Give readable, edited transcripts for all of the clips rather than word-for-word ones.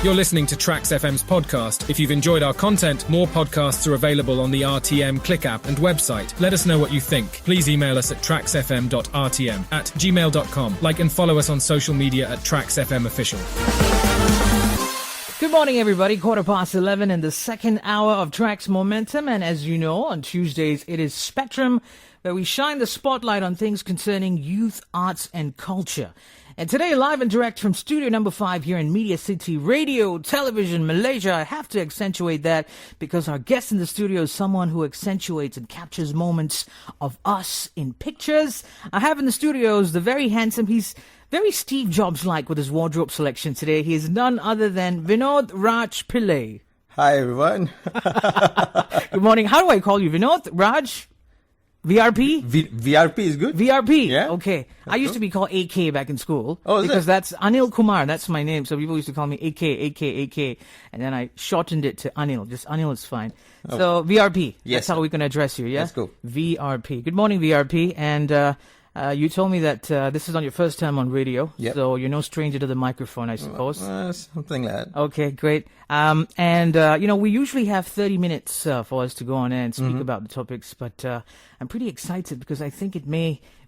You're listening to Trax FM's podcast. If you've enjoyed our content, more podcasts are available on the RTM Click app and website. Let us know what you think. Please email us at traxfm.rtm@gmail.com. Like and follow us on social media at TraxFM Official. Good morning, everybody. 11:15 in the second hour of Trax Momentum. And as you know, on Tuesdays, it is Spectrum, where we shine the spotlight on things concerning youth, arts, and culture. And today, live and direct from studio number 5 here in Media City, Radio, Television, Malaysia. I have to accentuate that because our guest in the studio is someone who accentuates and captures moments of us in pictures. I have in the studios the very handsome, he's very Steve Jobs-like with his wardrobe selection today. He is none other than Vinoth Raj Pillai. Hi, everyone. Good morning. How do I call you? Vinoth Raj? VRP? VRP is good. VRP? Yeah. Okay. I used to be called AK back in school. Oh, is because it? that's Anil Kumar. That's my name. So people used to call me AK. And then I shortened it to Anil. Just Anil is fine. Oh. So VRP. Yes, That's how we're going to address you, yeah? Let's go. VRP. Good morning, VRP. And you told me that this is on your first time on radio. Yep. So you're no stranger to the microphone, I suppose. Something like that. Okay, great. We usually have 30 minutes for us to go on air and speak about the topics, but I'm pretty excited because I think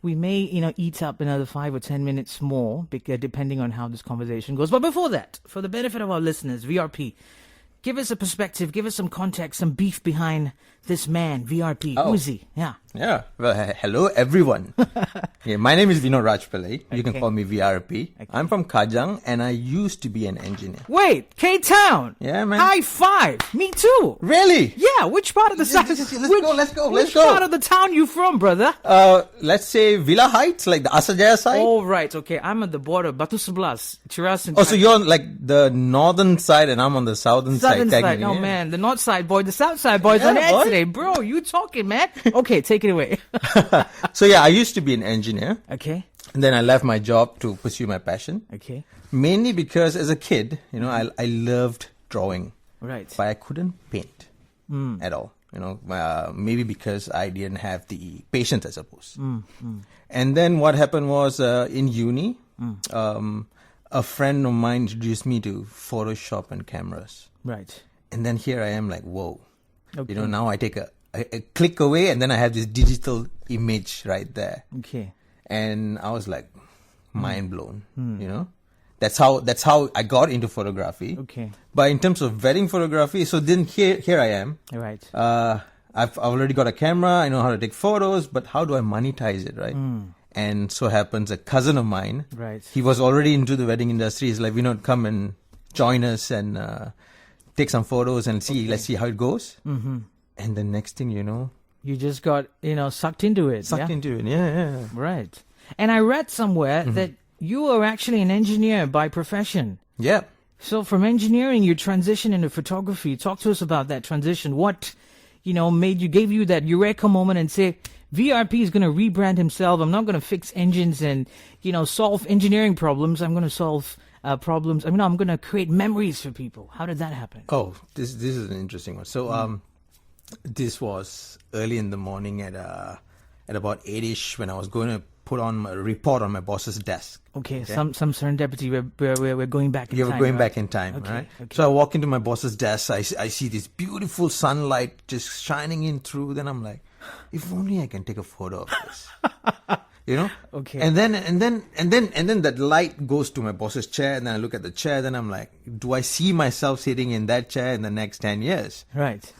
we may eat up another 5 or 10 minutes more, depending on how this conversation goes. But before that, for the benefit of our listeners, VRP, give us a perspective, give us some context, some beef behind this man, VRP. Oh. Who is he? Yeah. Yeah. Well, hello, everyone. Yeah, my name is Vinoth Raj Pillai. You can Okay. call me VRP. Okay. I'm from Kajang, and I used to be an engineer. Wait, K-Town. Yeah, man. High five. Me too. Really? Yeah, which part of the town? Let's go. Which part of the town you from, brother? Let's say Villa Heights, like the Asajaya side. Oh, right. Okay. I'm at the border. Batu Sebelas. Chiras and Oh, so you're on like the northern side, and I'm on the southern Southern side. side. technically, Oh, yeah. man. The north side boy, the south side boy's Yeah, on air boy. today. Bro, you talking, man. Okay, take it away. So yeah, I used to be an engineer, Okay. and then I left my job to pursue my passion. Okay. Mainly because as a kid, I loved drawing, Right. but I couldn't paint at all. Maybe because I didn't have the patience, I suppose. And then what happened was in uni, a friend of mine introduced me to Photoshop and cameras. Right. And then here I am like, whoa. Okay. Now I take a click away and then I have this digital image right there. Okay. And I was like mind blown, That's how I got into photography. Okay. But in terms of wedding photography, so then here I am. Right. I've already got a camera. I know how to take photos, but how do I monetize it, right? And so happens a cousin of mine. Right. He was already into the wedding industry. He's like, come and join us and take some photos and see. Let's see how it goes. Mm-hmm. And the next thing you know, You just got, sucked into it. sucked yeah? into it. Yeah. Right. And I read somewhere that you are actually an engineer by profession. Yeah. So from engineering, you transition into photography. Talk to us about that transition. What, gave you that eureka moment and say, VRP is going to rebrand himself. I'm not going to fix engines and, solve engineering problems. I'm going to solve problems. I'm going to create memories for people. How did that happen? Oh, this is an interesting one. So, this was early in the morning at about 8ish when I was going to put on a report on my boss's desk. Okay, some serendipity. We're going back in time. We're going right? back in time, Okay, right? okay. So I walk into my boss's desk. I see this beautiful sunlight just shining in through. Then I'm like, if only I can take a photo of this. Okay. And then that light goes to my boss's chair, and then I look at the chair. Then I'm like, do I see myself sitting in that chair in the next 10 years? Right.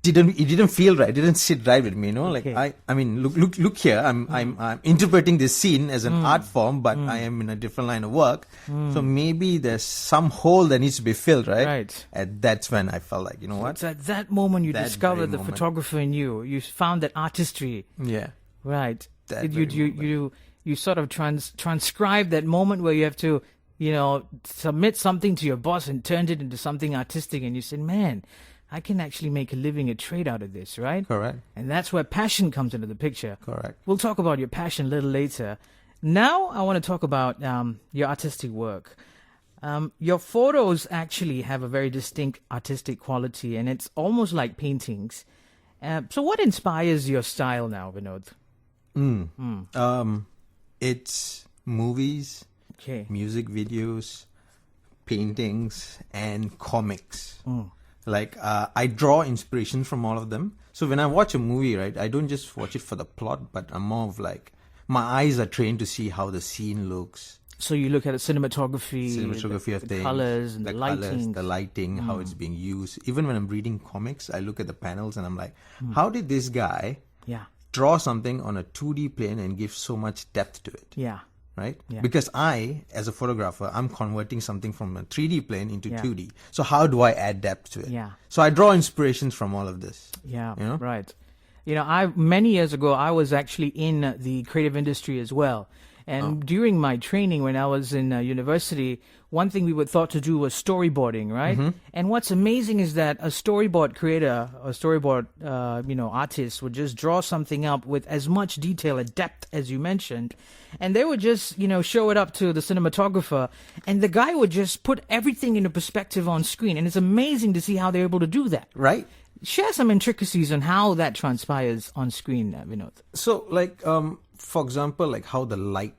It didn't feel right. It didn't sit right with me, Okay. Like look here. I'm interpreting this scene as an art form, but I am in a different line of work. So maybe there's some hole that needs to be filled, right? Right. And that's when I felt like, what? It's at that moment you That discovered very the moment. photographer in you. You found that artistry. Yeah. Right. That You very moment. you sort of transcribe that moment where you have to, submit something to your boss and turned it into something artistic, and you said, man, I can actually make a living, a trade out of this, right? Correct. And that's where passion comes into the picture. Correct. We'll talk about your passion a little later. Now I want to talk about your artistic work. Your photos actually have a very distinct artistic quality, and it's almost like paintings. So what inspires your style now, Vinoth? It's movies, Okay. music videos, paintings, and comics. Like, I draw inspiration from all of them. So when I watch a movie, right, I don't just watch it for the plot, but I'm more of like, my eyes are trained to see how the scene looks. So you look at the cinematography Of the things, colors and the lighting. the lighting, how it's being used. Even when I'm reading comics, I look at the panels and I'm like, how did this guy draw something on a 2D plane and give so much depth to it? Yeah. Right? Yeah. Because I, as a photographer, I'm converting something from a 3D plane into 2D. So how do I add depth to it? Yeah. So I draw inspirations from all of this. Yeah, You know? right. Many years ago, I was actually in the creative industry as well. And during my training when I was in university, one thing we were taught to do was storyboarding, right? And what's amazing is that a storyboard creator, a storyboard, artist would just draw something up with as much detail and depth as you mentioned. And they would just, show it up to the cinematographer. And the guy would just put everything into perspective on screen. And it's amazing to see how they're able to do that. Right? Share some intricacies on how that transpires on screen, Vinoth. So, like, for example, like how the light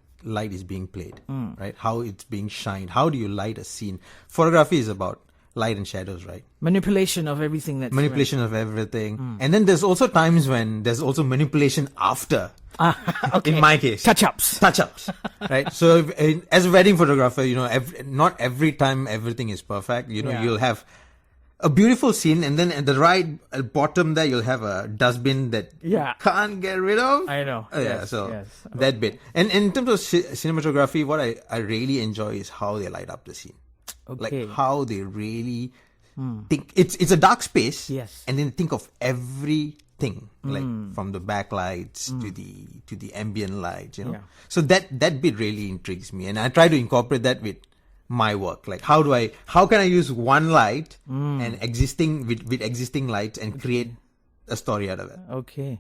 is being played, right? How it's being shined. How do you light a scene? Photography is about light and shadows, right? Manipulation of everything that's Manipulation of everything. And then there's also times when there's also manipulation after. Okay. In my case. Touch-ups. Right? So as a wedding photographer, not every time everything is perfect. You'll have a beautiful scene, and then at the right bottom there, you'll have a dustbin that you can't get rid of. I know. That bit. And in terms of cinematography, what I really enjoy is how they light up the scene. Okay. Like how they really think. It's a dark space. Yes. And then think of everything, like from the backlights to the ambient lights. Yeah. So that bit really intrigues me, and I try to incorporate that with my work. Like how can I use one light and with existing lights and create a story out of it? Okay.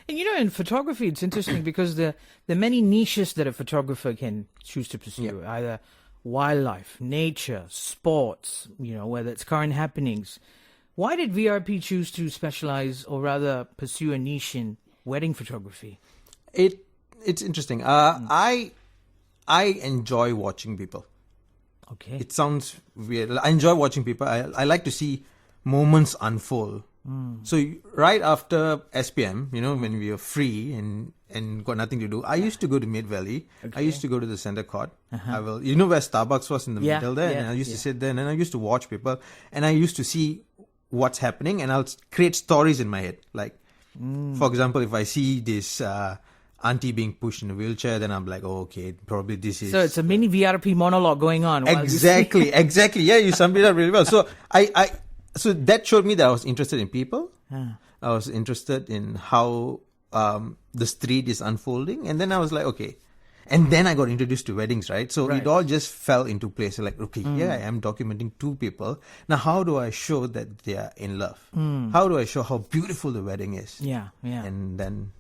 And in photography, it's interesting because the many niches that a photographer can choose to pursue, either wildlife, nature, sports, whether it's current happenings. Why did VRP choose to specialize or rather pursue a niche in wedding photography? It's interesting. I enjoy watching people. Okay. It sounds weird. I enjoy watching people. I like to see moments unfold. So right after SPM, when we were free and got nothing to do, I used to go to Mid Valley. I used to go to the center court. I will, where Starbucks was in the middle there, and I used to sit there, and then I used to watch people, and I used to see what's happening, and I'll create stories in my head. Like, for example, if I see this auntie being pushed in a wheelchair, then I'm like, oh, okay, probably this is... So it's a mini VRP monologue going on. Exactly. Yeah, you summed it up really well. So so that showed me that I was interested in people. I was interested in how the street is unfolding. And then I was like, okay. And then I got introduced to weddings, right? So it all just fell into place. Like, okay, here I am documenting two people. Now, how do I show that they are in love? How do I show how beautiful the wedding is? Yeah. And then,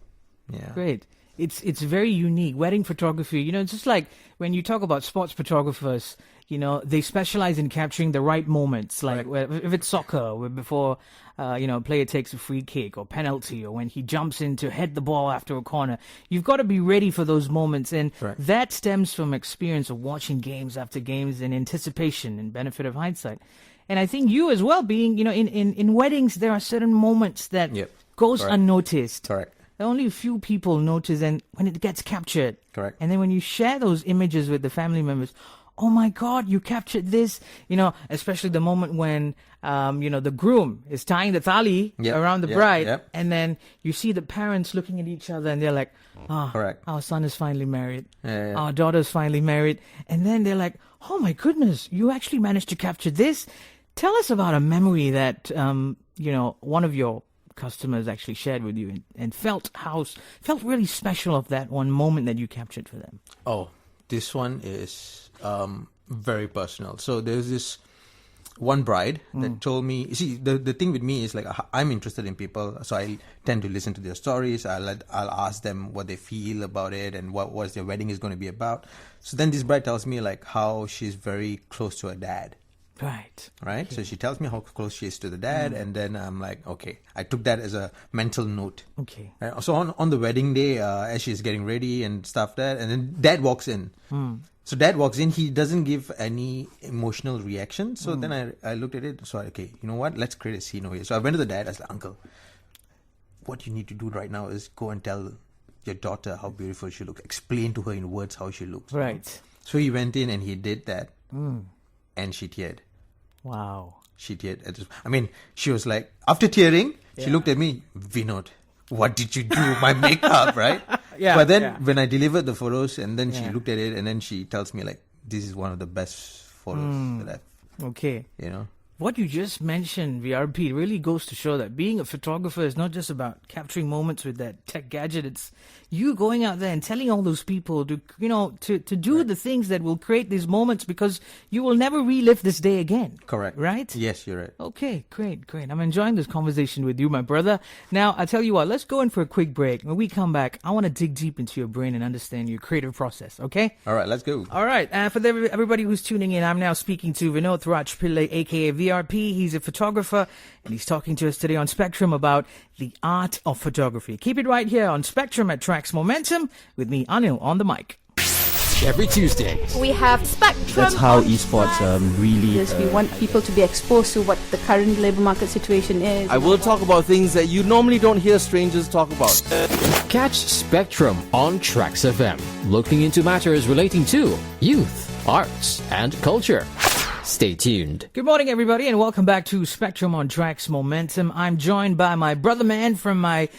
Great. It's very unique. Wedding photography, it's just like when you talk about sports photographers, they specialize in capturing the right moments. Like if it's soccer, before, a player takes a free kick or penalty, or when he jumps in to head the ball after a corner. You've got to be ready for those moments. And that stems from experience of watching games after games and anticipation and benefit of hindsight. And I think you as well, being, in weddings, there are certain moments that goes unnoticed. Correct. Only a few people notice, and when it gets captured. Correct. And then when you share those images with the family members, oh my God, you captured this, especially the moment when, the groom is tying the thali around the bride. And then you see the parents looking at each other and they're like, correct. Our son is finally married. Our daughter's finally married. And then they're like, oh my goodness, you actually managed to capture this. Tell us about a memory that, one of your customers actually shared with you and felt really special of that one moment that you captured for them. Oh, this one is very personal. So there's this one bride that told me, see, the thing with me is like I'm interested in people, so I tend to listen to their stories. I'll ask them what they feel about it and what their wedding is going to be about. So then this bride tells me like how she's very close to her dad. Right. Right? Okay. So she tells me how close she is to the dad, and then I'm like, okay. I took that as a mental note. Okay. Right? So on the wedding day, as she's getting ready and stuff and then dad walks in. So dad walks in, he doesn't give any emotional reaction. So then I looked at it, so okay, you know what? Let's create a scene over here. So I went to the dad, I was like, uncle, what you need to do right now is go and tell your daughter how beautiful she looks. Explain to her in words how she looks. Right. So he went in and he did that, and she teared. Wow. She teared. I mean, she was like, after tearing, she looked at me, Vinoth, what did you do? My makeup, right? Yeah. But then when I delivered the photos, and then she Yeah. looked at it, and then she tells me like, this is one of the best photos that Okay. I've, What you just mentioned, VRP, really goes to show that being a photographer is not just about capturing moments with that tech gadget. It's you going out there and telling all those people to, to do the things that will create these moments, because you will never relive this day again. Correct. Right? Yes, you're right. Okay, great. I'm enjoying this conversation with you, my brother. Now, I'll tell you what, let's go in for a quick break. When we come back, I want to dig deep into your brain and understand your creative process, okay? All right, let's go. All right, for everybody who's tuning in, I'm now speaking to Vinoth Raj Pillai, aka VRP. He's a photographer, and he's talking to us today on Spectrum about the art of photography. Keep it right here on Spectrum at Tracks Momentum with me, Anil, on the mic. Every Tuesday. We have Spectrum. That's how esports really... Yes, we want people to be exposed to what the current labor market situation is. I will talk about things that you normally don't hear strangers talk about. Catch Spectrum on Tracks FM, looking into matters relating to youth, arts, and culture. Stay tuned. Good morning, everybody, and welcome back to Spectrum on Tracks Momentum. I'm joined by my brother man from my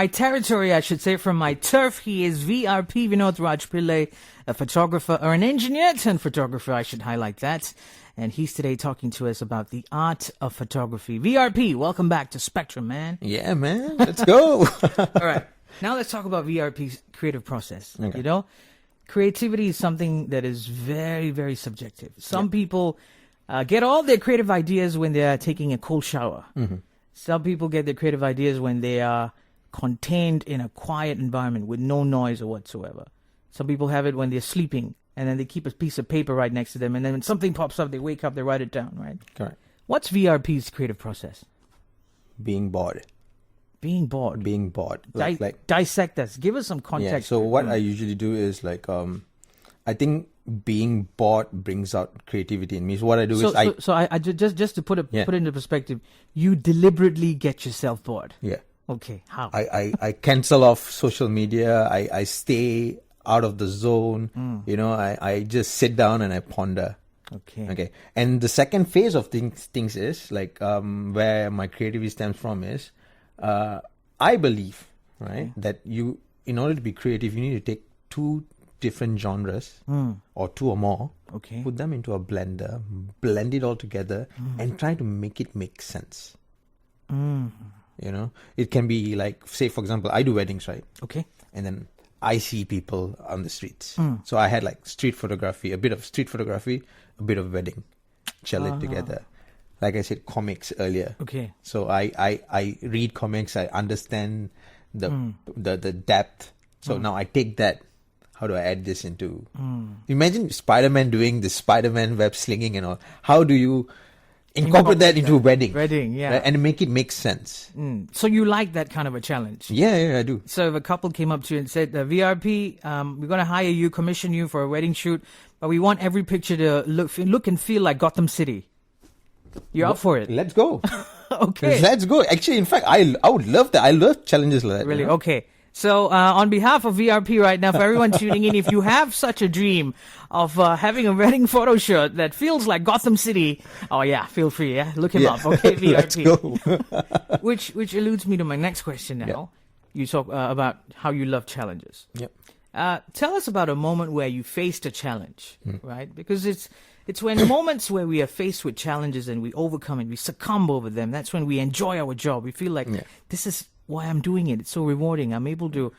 territory, I should say, from my turf. He is VRP, Vinoth Raj Pillai, a photographer, or an engineer turned photographer, I should highlight that. And he's today talking to us about the art of photography. VRP, welcome back to Spectrum, man. Yeah, man. Let's go. All right. Now let's talk about VRP's creative process. Okay. Creativity is something that is very, very subjective. Some people get all their creative ideas when they are taking a cold shower. Mm-hmm. Some people get their creative ideas when they are contained in a quiet environment with no noise or whatsoever. Some people have it when they're sleeping, and then they keep a piece of paper right next to them, and then when something pops up, they wake up, they write it down, right? Correct. What's VRP's creative process? Being bored. Being bored. Dissect this. Give us some context. Yeah, so what I usually do is I think being bored brings out creativity in me. So what I do is I just to put it into perspective, you deliberately get yourself bored. Yeah. Okay. How? I cancel off social media. I stay out of the zone. I just sit down and I ponder. Okay. And the second phase of things is where my creativity stems from is I believe, right, that in order to be creative, you need to take two different genres or two or more, put them into a blender, blend it all together, and try to make it make sense. It can be like, say, for example, I do weddings, right? Okay. And then I see people on the streets. So I had street photography, a bit of street photography, a bit of wedding, gel it together. Like I said, comics earlier. Okay. So I read comics. I understand the depth. So now I take that. How do I add this into? Imagine Spider-Man doing the Spider-Man web slinging and all. How do you incorporate that into a wedding? Wedding, yeah. Right? And make it make sense. So you like that kind of a challenge? Yeah, I do. So if a couple came up to you and said, VRP, we're going to hire you, commission you for a wedding shoot, but we want every picture to look and feel like Gotham City. You're up for it? Let's go. Okay. Let's go. Actually, in fact, I would love that. I love challenges like that. Really? Okay. So on behalf of VRP right now, for everyone tuning in, if you have such a dream of having a wedding photo shoot that feels like Gotham City, feel free. Yeah, look him up. Okay, VRP. Let's go. which alludes me to my next question now. Yeah. You talk about how you love challenges. Yep. Tell us about a moment where you faced a challenge, right? Because it's when moments where we are faced with challenges and we overcome it, we succumb over them. That's when we enjoy our job. We feel like this is why I'm doing it. It's so rewarding. I'm able to,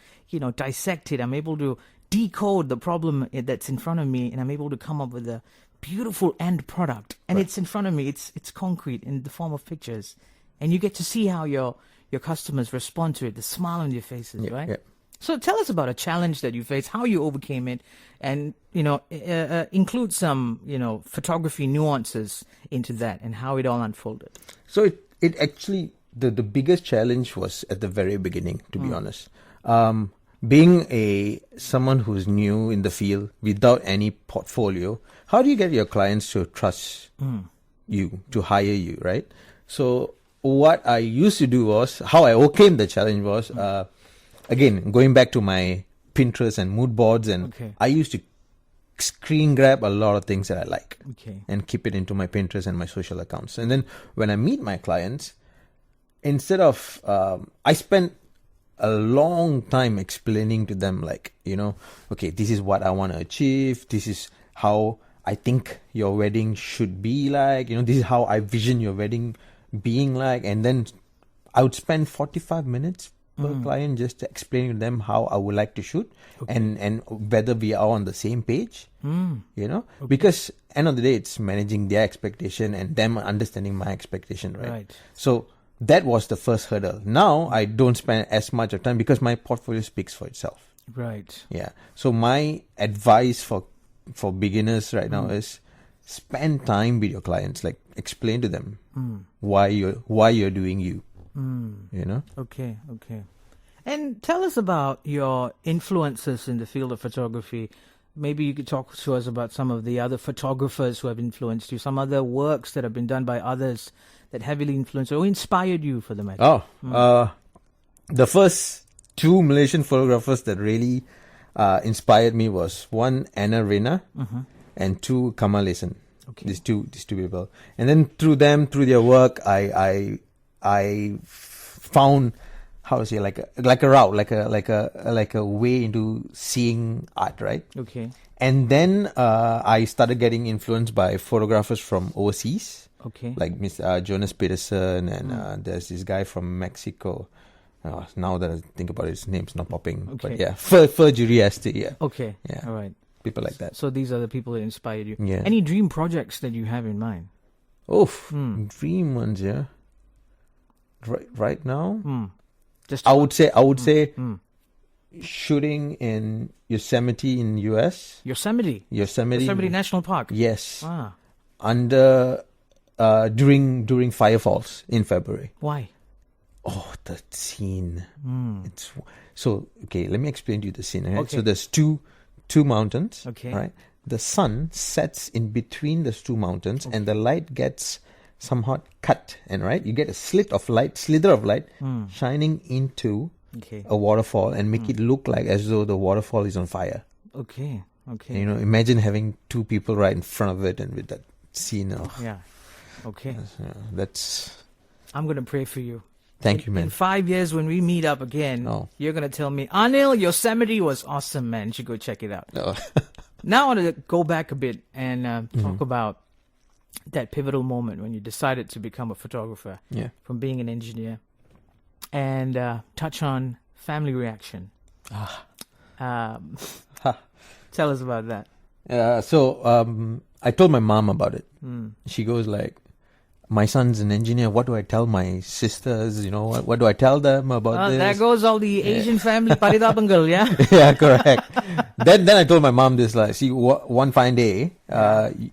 dissect it. I'm able to decode the problem that's in front of me, and I'm able to come up with a beautiful end product. And it's in front of me. It's concrete in the form of pictures, and you get to see how your customers respond to it. The smile on your faces, right? Yeah. So tell us about a challenge that you faced, how you overcame it, and, include some, photography nuances into that and how it all unfolded. So it actually, the biggest challenge was at the very beginning, to be honest. Being someone who's new in the field without any portfolio, how do you get your clients to trust you, to hire you, right? So what I used to do was, how I overcame the challenge was, again, going back to my Pinterest and mood boards, and I used to screen grab a lot of things that I like and keep it into my Pinterest and my social accounts. And then when I meet my clients, instead of, I spend a long time explaining to them, like, okay, this is what I want to achieve. This is how I think your wedding should be like. This is how I vision your wedding being like. And then I would spend 45 minutes per client just explaining to them how I would like to shoot and whether we are on the same page, because end of the day, it's managing their expectation and them understanding my expectation, right? So that was the first hurdle. Now I don't spend as much of time because my portfolio speaks for itself. Right. Yeah. So my advice for beginners right now is spend time with your clients. Like, explain to them why you're doing you. Okay. And tell us about your influences in the field of photography. Maybe you could talk to us about some of the other photographers who have influenced you, some other works that have been done by others that heavily influenced or inspired you, for the matter. The first two Malaysian photographers that really inspired me was one, Anna Rena, and two, Kamal Leeson. These two people. And then through their work, I found, how to say, like a route, like a way into seeing art, right? Okay. And then I started getting influenced by photographers from overseas. Okay. Like Jonas Peterson, and there's this guy from Mexico. Now that I think about it, his name's not popping. Okay. But yeah, Furjuri Asti, yeah. Okay. Yeah. All right. People like that. So these are the people that inspired you. Yeah. Any dream projects that you have in mind? Dream ones, yeah. Right now, Just I would say shooting in Yosemite in US. Yosemite National Park. Yes. Ah. Under during Fire Falls in February. Why? Oh, that scene. It's so okay. Let me explain to you the scene. Right? Okay. So there's two mountains. Okay. Right. The sun sets in between those two mountains, and the light gets somewhat cut. And right, you get a slither of light shining into a waterfall and make it look like as though the waterfall is on fire. Okay. And, imagine having two people right in front of it and with that scene. Yeah. Okay. That's. I'm gonna pray for you. Thank you, man. In 5 years, when we meet up again, you're going to tell me, Anil, Yosemite was awesome, man. You should go check it out. Now I want to go back a bit and talk about that pivotal moment when you decided to become a photographer from being an engineer, and touch on family reaction. Tell us about that. So I told my mom about it. She goes like, my son's an engineer. What do I tell my sisters? What do I tell them about this? There goes all the Asian family paritapangal, yeah? Yeah, correct. Then I told my mom this, like, see, one fine day,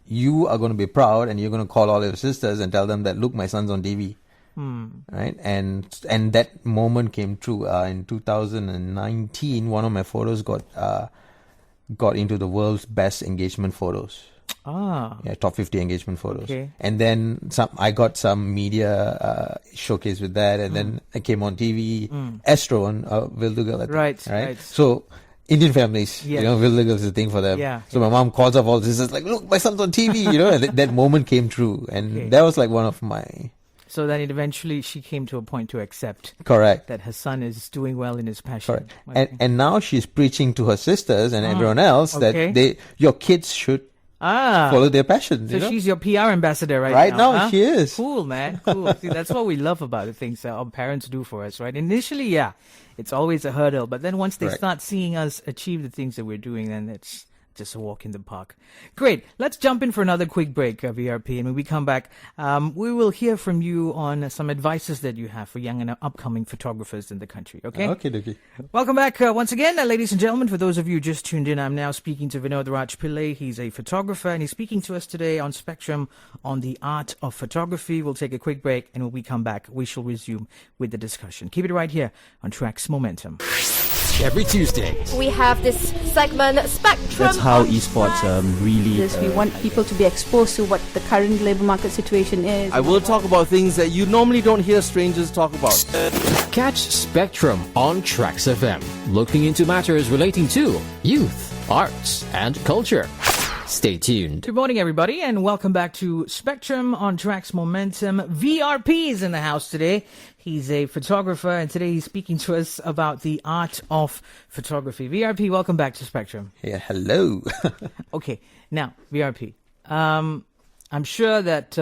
you are going to be proud and you're going to call all your sisters and tell them that, look, my son's on TV. Right? And that moment came true. In 2019, one of my photos got into the world's best engagement photos. Yeah, top 50 engagement photos. Okay. And then I got some media showcase with that, and then I came on TV, Astro on Vildugal. Right. So Indian families, Vildugal is a thing for them. Yeah. So my mom calls up all this, is like, look, my son's on TV, and that moment came true, and that was like one of my. So then eventually she came to a point to accept. Correct. That her son is doing well in his passion. Correct. And now she's preaching to her sisters and everyone else that your kids should follow their passion. So she's your PR ambassador now. Right now, she is. Cool, man. Cool. See, that's what we love about the things that our parents do for us, right? Initially, it's always a hurdle. But then once they start seeing us achieve the things that we're doing, then just a walk in the park. Great. Let's jump in for another quick break, VRP. And when we come back, we will hear from you on some advices that you have for young and upcoming photographers in the country. Okay? Okay. Welcome back once again, ladies and gentlemen. For those of you just tuned in, I'm now speaking to Vinoth Raj Pillai. He's a photographer, and he's speaking to us today on Spectrum on the art of photography. We'll take a quick break, and when we come back, we shall resume with the discussion. Keep it right here on Tracks Momentum. Every Tuesday, We have this segment, Spectrum. That's how on esports really. Yes, we want people to be exposed to what the current labor market situation is. I will talk about things that you normally don't hear strangers talk about. catch Spectrum on Tracks FM, looking into matters relating to youth, arts, and culture. Stay tuned. Good morning, everybody, and welcome back to Spectrum on Tracks Momentum. VRP is in the house today. He's a photographer, and today he's speaking to us about the art of photography. VRP, welcome back to Spectrum. Yeah, hello. Okay, now, VRP, I'm sure that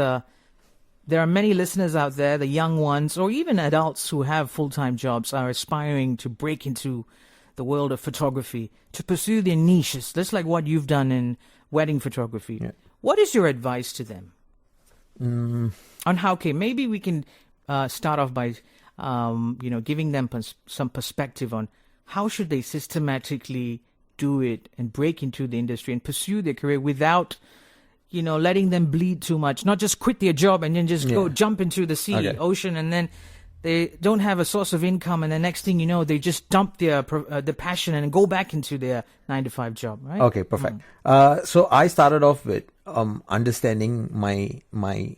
there are many listeners out there, the young ones, or even adults who have full-time jobs are aspiring to break into the world of photography, to pursue their niches, just like what you've done in wedding photography. Yeah. What is your advice to them? On how, okay, maybe we can start off by, giving them some perspective on how should they systematically do it and break into the industry and pursue their career without, letting them bleed too much, not just quit their job and then just go jump into the sea, ocean, and then they don't have a source of income, and the next thing you know, they just dump their passion and go back into their 9-to-5 job, right? Okay, perfect. So I started off with understanding my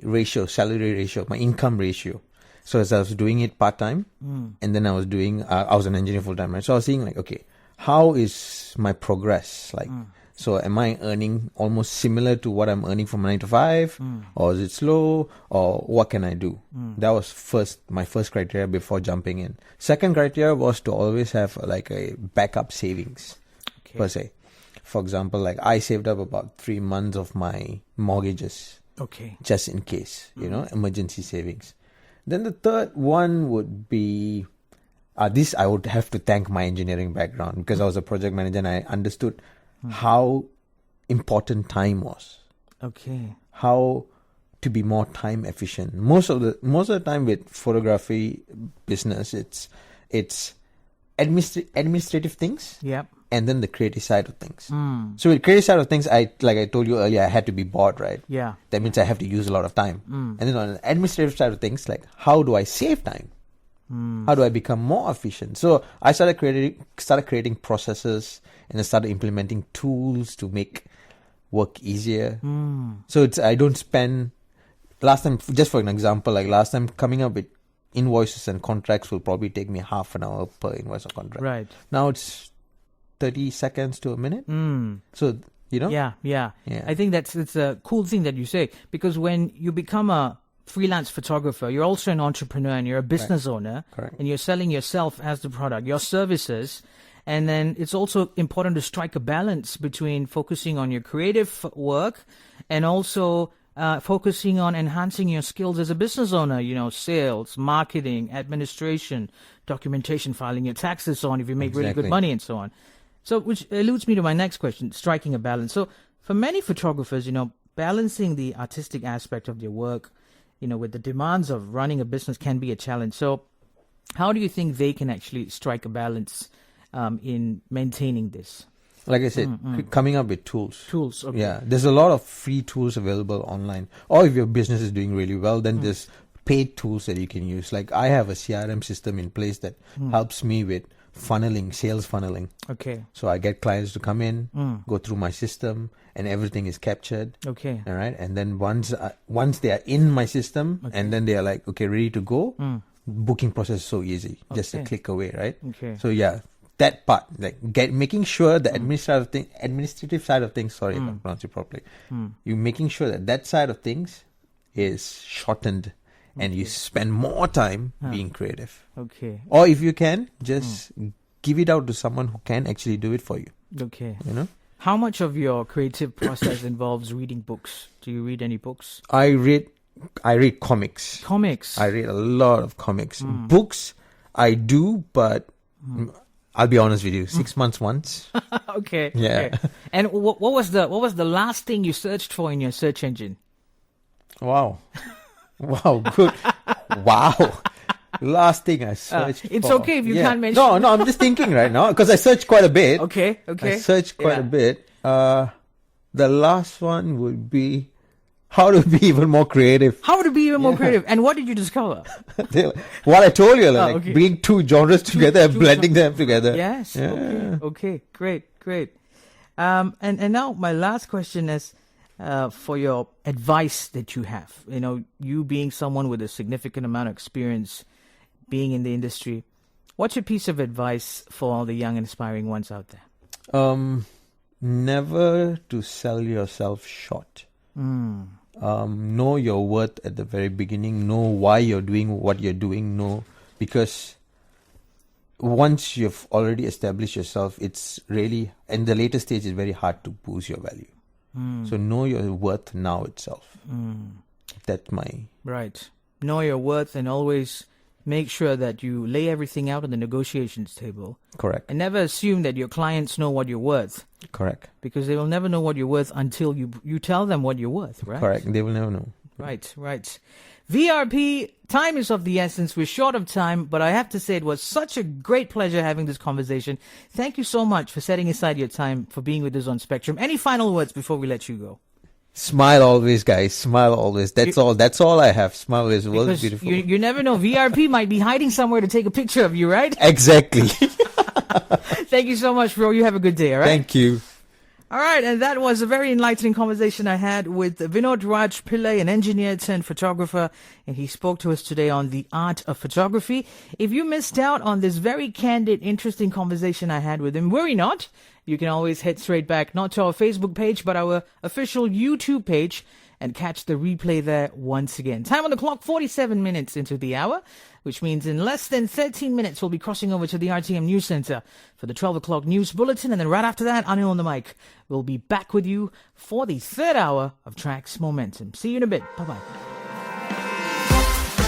ratio, salary ratio, my income ratio. So as I was doing it part-time, and then I was an engineer full-time, right? So I was seeing like, okay, how is my progress like? So am I earning almost similar to what I'm earning from 9 to 5? Or is it slow? Or what can I do? That was my first criteria before jumping in. Second criteria was to always have like a backup savings, per se. For example, like I saved up about 3 months of my mortgages. Okay. Just in case, emergency savings. Then the third one would be, this I would have to thank my engineering background, because I was a project manager and I understood how important time was. Okay. How to be more time efficient. Most of the time with photography business, it's administrative things. Yep. And then the creative side of things. So with creative side of things, like I told you earlier, I had to be bored, right? Yeah. That means I have to use a lot of time. And then on the administrative side of things, like how do I save time? How do I become more efficient? So I started creating processes, and I started implementing tools to make work easier. So I don't spend, last time, just for an example, like last time coming up with invoices and contracts will probably take me half an hour per invoice or contract. Right. Now it's 30 seconds to a minute. So, Yeah. I think it's a cool thing that you say, because when you become a freelance photographer, you're also an entrepreneur and you're a business owner. Correct. And you're selling yourself as the product, your services. And then it's also important to strike a balance between focusing on your creative work and also focusing on enhancing your skills as a business owner, sales, marketing, administration, documentation, filing your taxes, so on, if you make really good money and so on. So, which alludes me to my next question, striking a balance. So for many photographers, balancing the artistic aspect of their work, with the demands of running a business can be a challenge. So how do you think they can actually strike a balance in maintaining this? Like I said, coming up with tools. Tools, okay. Yeah, there's a lot of free tools available online. Or if your business is doing really well, then there's paid tools that you can use. Like I have a CRM system in place that helps me with funneling, sales funneling. Okay. So I get clients to come in, go through my system, and everything is captured. Okay. All right. And then once they are in my system, and then they are like, okay, ready to go, booking process is so easy. Just a click away, right? Okay. So yeah, that part, like making sure the administrative side of things, sorry if I pronounce it properly, you making sure that side of things is shortened. And you spend more time being creative. Okay. Or if you can, just give it out to someone who can actually do it for you. Okay. How How much of your creative process involves reading books? Do you read any books? I read comics. Comics? I read a lot of comics. Books, I do, but I'll be honest with you, 6 months once. Okay. Yeah. Okay. And what was the last thing you searched for in your search engine? Wow. Wow, good. Wow. Last thing I searched for. It's okay if you can't mention. No, I'm just thinking right now because I searched quite a bit. Okay. I searched quite a bit. The last one would be how to be even more creative. How to be even more creative. And what did you discover? What I told you, okay. bringing two genres together and blending them together. Yes. Yeah. Okay. Great. And now my last question is for your advice that you have. You know, you being someone with a significant amount of experience being in the industry, what's your piece of advice for all the young and aspiring ones out there? Never to sell yourself short. Know your worth at the very beginning. Know why you're doing what you're doing. Because once you've already established yourself, it's really, in the later stage, it's very hard to boost your value. So know your worth now itself. That's my... Right. Know your worth and always make sure that you lay everything out on the negotiations table. Correct. And never assume that your clients know what you're worth. Correct. Because they will never know what you're worth until you tell them what you're worth, right? Correct. They will never know. Right. VRP, time is of the essence. We're short of time, but I have to say it was such a great pleasure having this conversation. Thank you so much for setting aside your time for being with us on Spectrum. Any final words before we let you go? Smile always, guys. Smile always. That's all I have. Smile always. The world is beautiful. You never know. VRP might be hiding somewhere to take a picture of you, right? Exactly. Thank you so much, bro. You have a good day, all right? Thank you. All right, and that was a very enlightening conversation I had with Vinoth Raj Pillai, an engineer turned photographer, and he spoke to us today on the art of photography. If you missed out on this very candid, interesting conversation I had with him, worry not. You can always head straight back, not to our Facebook page, but our official YouTube page, and catch the replay there once again. Time on the clock, 47 minutes into the hour, which means in less than 13 minutes, we'll be crossing over to the RTM News Center for the 12 o'clock news bulletin. And then right after that, Anil on the mic. We'll be back with you for the third hour of Trax Momentum. See you in a bit. Bye-bye.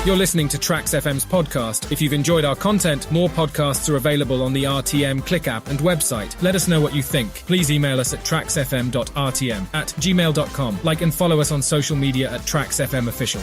You're listening to Trax FM's podcast. If you've enjoyed our content, more podcasts are available on the RTM Click app and website. Let us know what you think. Please email us at traxfm.rtm@gmail.com. Like and follow us on social media at Trax FM Official.